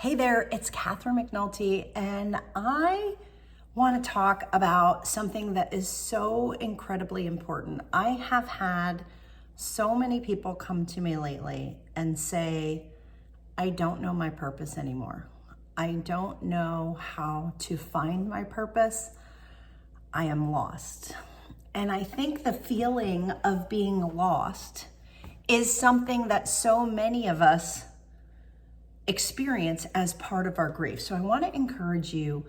Hey there, it's Catherine McNulty, and I want to talk about something that is so incredibly important. I have had so many people come to me lately and say, I don't know my purpose anymore. I don't know how to find my purpose. I am lost. And I think the feeling of being lost is something that so many of us experience as part of our grief. So I want to encourage you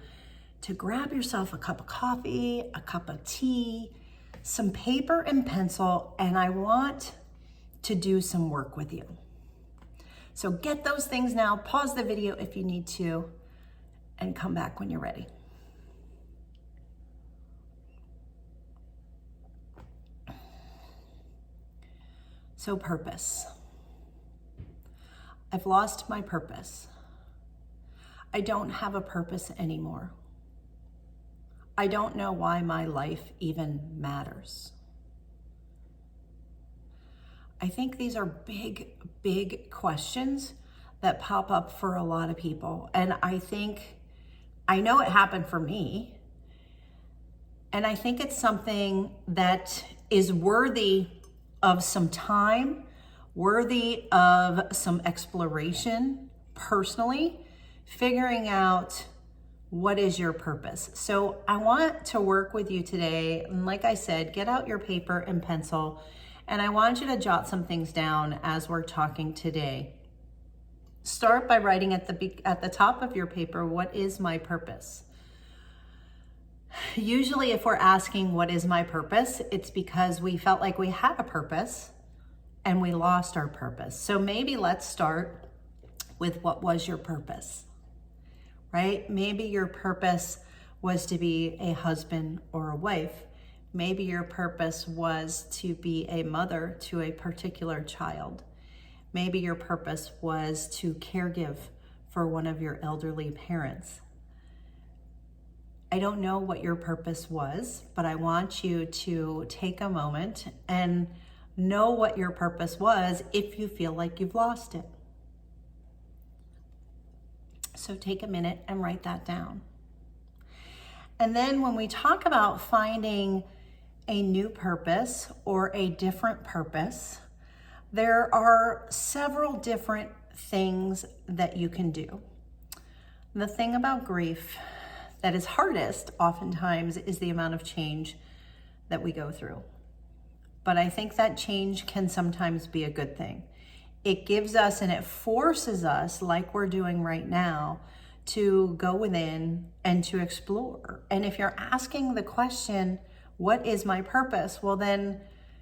to grab yourself a cup of coffee, a cup of tea, some paper and pencil, and I want to do some work with you. So get those things now, pause the video if you need to, and come back when you're ready. So purpose. I've lost my purpose. I don't have a purpose anymore. I don't know why my life even matters. I think these are big, big questions that pop up for a lot of people. And I know it happened for me. And I think it's something that is worthy of some time, worthy of some exploration personally, figuring out what is your purpose. So I want to work with you today. And like I said, get out your paper and pencil, and I want you to jot some things down as we're talking today. Start by writing at the top of your paper, what is my purpose? Usually if we're asking what is my purpose, it's because we felt like we had a purpose and we lost our purpose. So maybe let's start with what was your purpose, right? Maybe your purpose was to be a husband or a wife. Maybe your purpose was to be a mother to a particular child. Maybe your purpose was to caregive for one of your elderly parents. I don't know what your purpose was, but I want you to take a moment and know what your purpose was if you feel like you've lost it. So take a minute and write that down. And then when we talk about finding a new purpose or a different purpose, there are several different things that you can do. The thing about grief that is hardest oftentimes is the amount of change that we go through. But I think that change can sometimes be a good thing. It gives us and it forces us, like we're doing right now, to go within and to explore. And if you're asking the question, what is my purpose? Well, then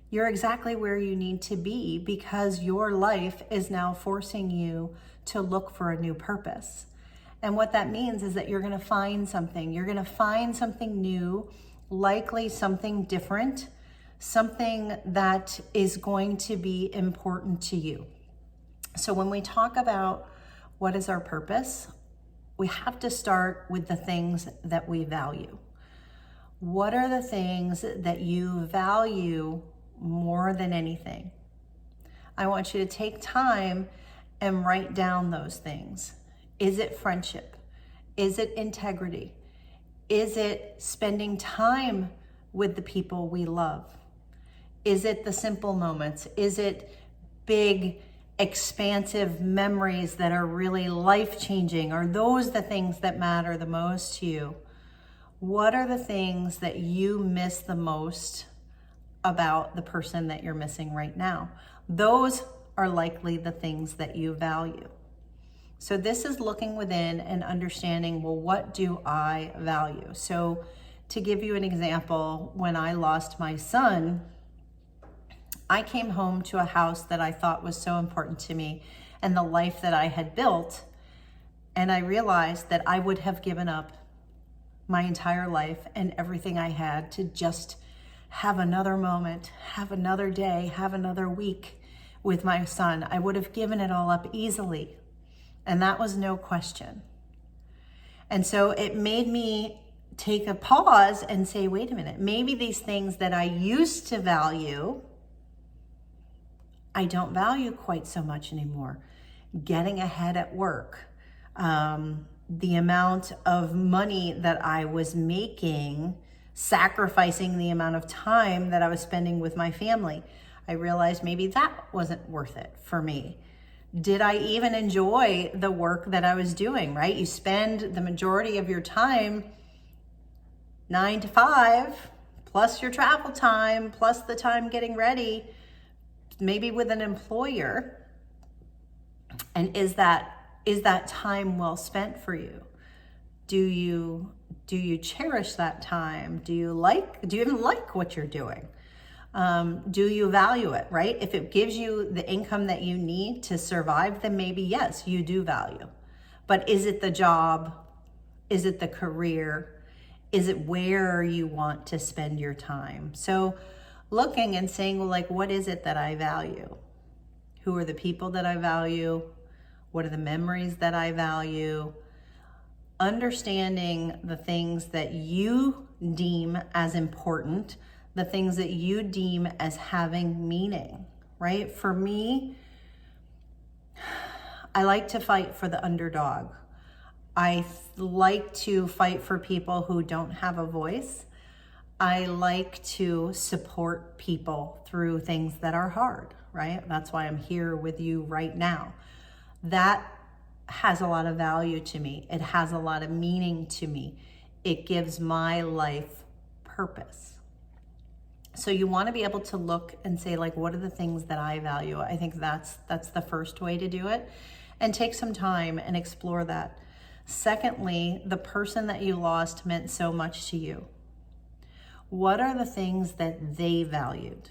you're exactly where you need to be, because your life is now forcing you to look for a new purpose. And what that means is that you're going to find something. You're going to find something new, likely something different, something that is going to be important to you. So when we talk about what is our purpose, we have to start with the things that we value. What are the things that you value more than anything? I want you to take time and write down those things. Is it friendship? Is it integrity? Is it spending time with the people we love? Is it the simple moments? Is it big, expansive memories that are really life-changing? Are those the things that matter the most to you? What are the things that you miss the most about the person that you're missing right now? Those are likely the things that you value. So this is looking within and understanding, well, what do I value? So to give you an example, when I lost my son, I came home to a house that I thought was so important to me and the life that I had built. And I realized that I would have given up my entire life and everything I had to just have another moment, have another day, have another week with my son. I would have given it all up easily. And that was no question. And so it made me take a pause and say, wait a minute, maybe these things that I used to value, I don't value quite so much anymore. Getting ahead at work, the amount of money that I was making, sacrificing the amount of time that I was spending with my family. I realized maybe that wasn't worth it for me. Did I even enjoy the work that I was doing, right? You spend the majority of your time 9 to 5, plus your travel time, plus the time getting ready, maybe with an employer. And is that time well spent for you? Do you cherish that time? Do you even like what you're doing? Do you value it, right? If it gives you the income that you need to survive, then maybe yes, you do value. But is it the job? Is it the career? Is it where you want to spend your time? So looking and saying, well, like, what is it that I value? Who are the people that I value? What are the memories that I value? Understanding the things that you deem as important, the things that you deem as having meaning, right? For me, I like to fight for the underdog. I like to fight for people who don't have a voice. I like to support people through things that are hard, right? That's why I'm here with you right now. That has a lot of value to me. It has a lot of meaning to me. It gives my life purpose. So you want to be able to look and say, like, what are the things that I value? I think that's the first way to do it, and take some time and explore that. Secondly, the person that you lost meant so much to you. What are the things that they valued?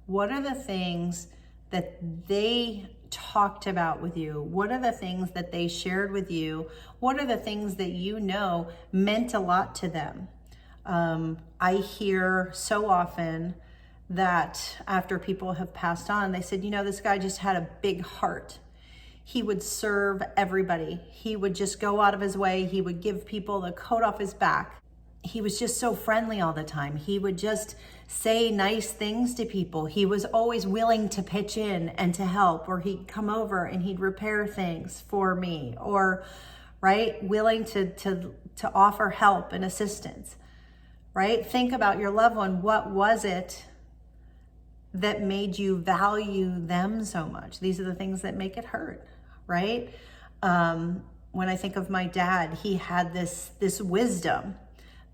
What are the things that they talked about with you? What are the things that they shared with you? What are the things that you know meant a lot to them? I hear so often that after people have passed on, they said, this guy just had a big heart. He would serve everybody. He would just go out of his way. He would give people the coat off his back. He was just so friendly all the time. He would just say nice things to people. He was always willing to pitch in and to help, or he'd come over and he'd repair things for me, or right, willing to offer help and assistance, right? Think about your loved one. What was it that made you value them so much? These are the things that make it hurt, right? When I think of my dad, he had this wisdom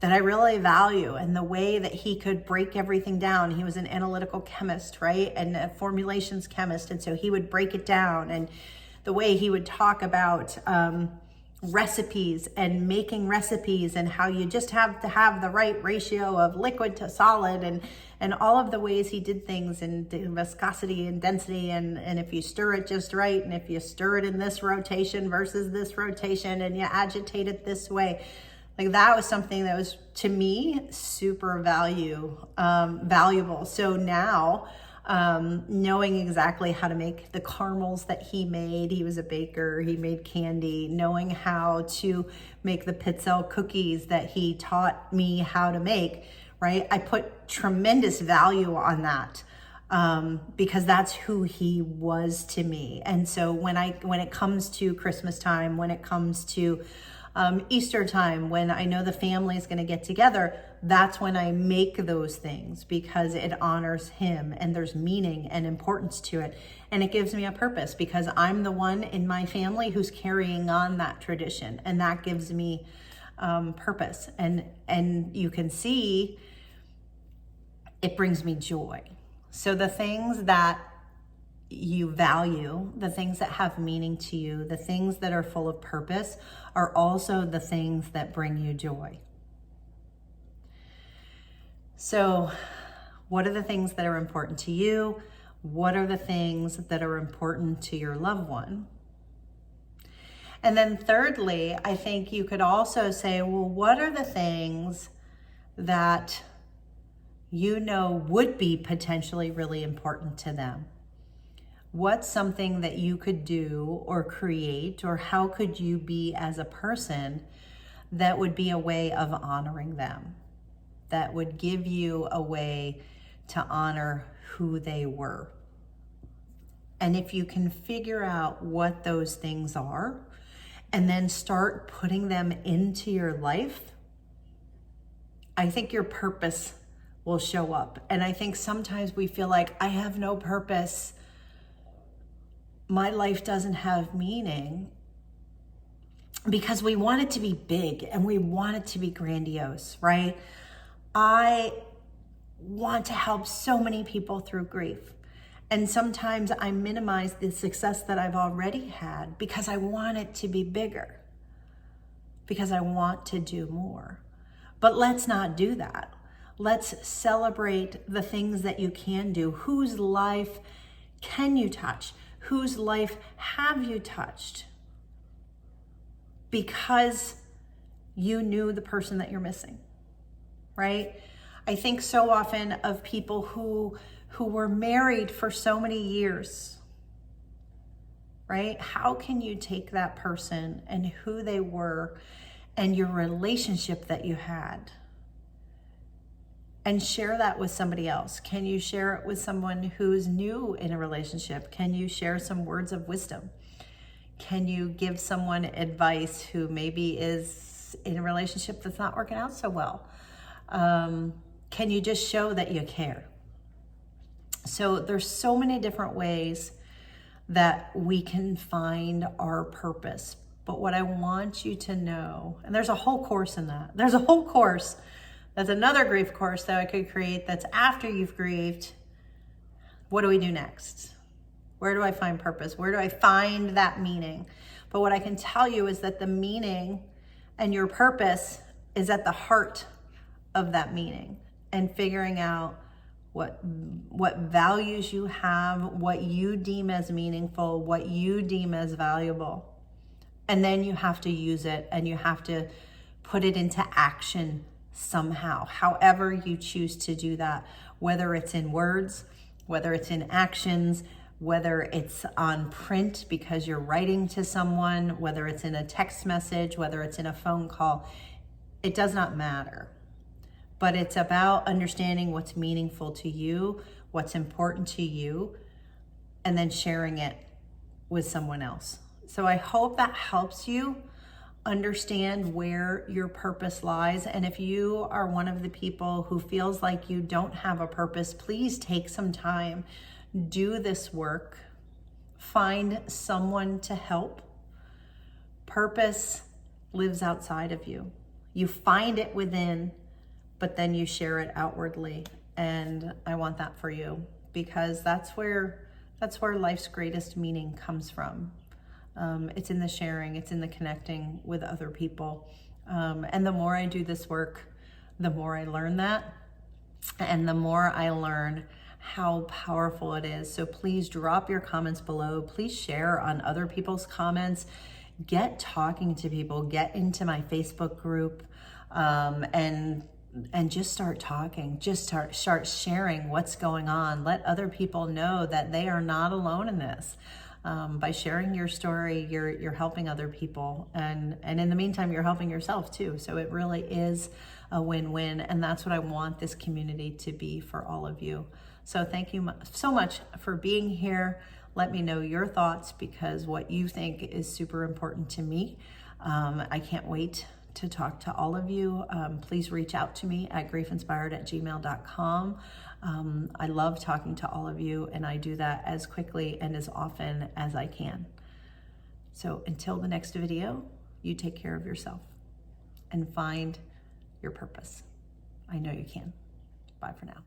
that I really value, and the way that he could break everything down. He was an analytical chemist, right? And a formulations chemist. And so he would break it down, and the way he would talk about recipes and making recipes, and how you just have to have the right ratio of liquid to solid, and all of the ways he did things, and the viscosity and density, and if you stir it just right, and if you stir it in this rotation versus this rotation, and you agitate it this way. Like, that was something that was, to me, super valuable. So now, knowing exactly how to make the caramels that he made, he was a baker, he made candy, knowing how to make the Pitzel cookies that he taught me how to make, right? I put tremendous value on that, because that's who he was to me. And so when it comes to Christmas time, when it comes to Easter time, when I know the family is going to get together, that's when I make those things, because it honors him, and there's meaning and importance to it. And it gives me a purpose, because I'm the one in my family who's carrying on that tradition, and that gives me purpose. And you can see it brings me joy. So the things that you value, the things that have meaning to you, the things that are full of purpose, are also the things that bring you joy. So what are the things that are important to you? What are the things that are important to your loved one? And then thirdly, I think you could also say, well, what are the things that you know would be potentially really important to them? What's something that you could do or create, or how could you be as a person that would be a way of honoring them, that would give you a way to honor who they were? And if you can figure out what those things are, and then start putting them into your life, I think your purpose will show up. And I think sometimes we feel like, I have no purpose, my life doesn't have meaning, because we want it to be big and we want it to be grandiose, right? I want to help so many people through grief. And sometimes I minimize the success that I've already had because I want it to be bigger, because I want to do more. But let's not do that. Let's celebrate the things that you can do. Whose life can you touch? Whose life have you touched? Because you knew the person that you're missing, right? I think so often of people who were married for so many years, right? How can you take that person and who they were and your relationship that you had and share that with somebody else? Can you share it with someone who's new in a relationship? Can you share some words of wisdom? Can you give someone advice who maybe is in a relationship that's not working out so well? Can you just show that you care? So there's so many different ways that we can find our purpose. But what I want you to know, and there's a whole course in that. There's a whole course. That's another grief course that I could create that's after you've grieved. What do we do next? Where do I find purpose? Where do I find that meaning? But what I can tell you is that the meaning and your purpose is at the heart of that meaning, and figuring out what values you have, what you deem as meaningful, what you deem as valuable. And then you have to use it and you have to put it into action somehow, however you choose to do that, whether it's in words, whether it's in actions, whether it's on print because you're writing to someone, whether it's in a text message, whether it's in a phone call, it does not matter. But it's about understanding what's meaningful to you, what's important to you, and then sharing it with someone else. So I hope that helps you understand where your purpose lies. And if you are one of the people who feels like you don't have a purpose, please take some time, do this work, find someone to help. Purpose lives outside of you. You find it within, but then you share it outwardly. And I want that for you, because that's where life's greatest meaning comes from. It's in the sharing, it's in the connecting with other people. And the more I do this work, the more I learn that, and the more I learn how powerful it is. So please drop your comments below. Please share on other people's comments. Get talking to people. Get into my Facebook group, and just start talking. Just start sharing what's going on. Let other people know that they are not alone in this. By sharing your story, you're helping other people, and in the meantime, you're helping yourself too. So it really is a win-win, and that's what I want this community to be for all of you. So thank you so much for being here. Let me know your thoughts, because what you think is super important to me. I can't wait to talk to all of you. Please reach out to me at GriefInspired@gmail.com. I love talking to all of you, and I do that as quickly and as often as I can. So until the next video, you take care of yourself and find your purpose. I know you can. Bye for now.